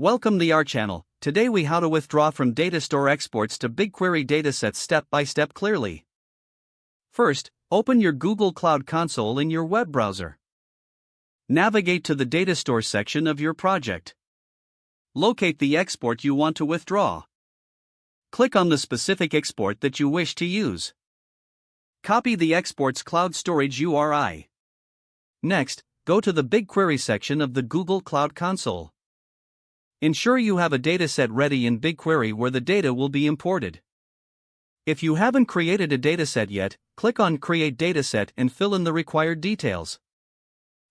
Welcome to our channel. Today we how to withdraw from Datastore exports to BigQuery datasets step by step clearly. First, open your Google Cloud Console in your web browser. Navigate to the Datastore section of your project. Locate the export you want to withdraw. Click on the specific export that you wish to use. Copy the export's cloud storage URI. Next, go to the BigQuery section of the Google Cloud Console. Ensure you have a dataset ready in BigQuery where the data will be imported. If you haven't created a dataset yet, click on Create Dataset and fill in the required details.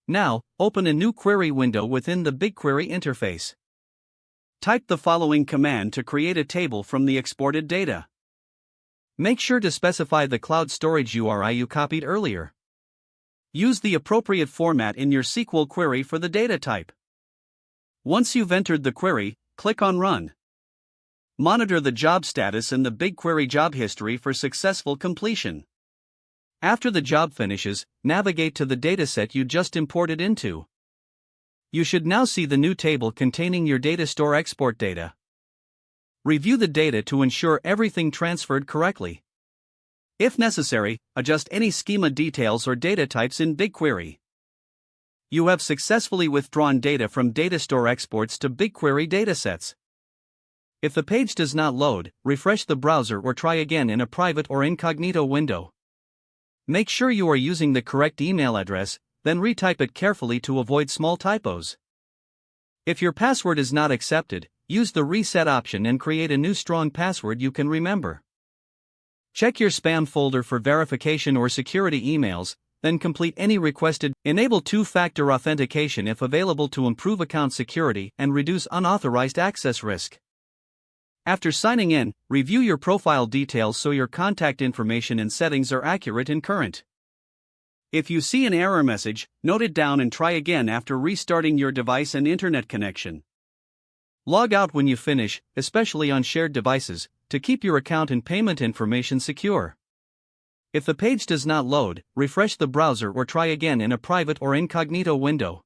Now, open a new query window within the BigQuery interface. Type the following command to create a table from the exported data. Make sure to specify the cloud storage URI you copied earlier. Use the appropriate format in your SQL query for the data type. Once you've entered the query, click on Run. Monitor the job status in the BigQuery job history for successful completion. After the job finishes, navigate to the dataset you just imported into. You should now see the new table containing your Datastore export data. Review the data to ensure everything transferred correctly. If necessary, adjust any schema details or data types in BigQuery. You have successfully withdrawn data from Datastore exports to BigQuery datasets. If the page does not load, refresh the browser or try again in a private or incognito window. Make sure you are using the correct email address, then retype it carefully to avoid small typos. If your password is not accepted, use the reset option and create a new strong password you can remember. Check your spam folder for verification or security emails, then complete any requested. Enable two-factor authentication if available to improve account security and reduce unauthorized access risk. After signing in, review your profile details so your contact information and settings are accurate and current. If you see an error message, note it down and try again after restarting your device and internet connection. Log out when you finish, especially on shared devices, to keep your account and payment information secure. If the page does not load, refresh the browser or try again in a private or incognito window.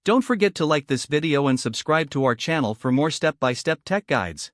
Don't forget to like this video and subscribe to our channel for more step-by-step tech guides.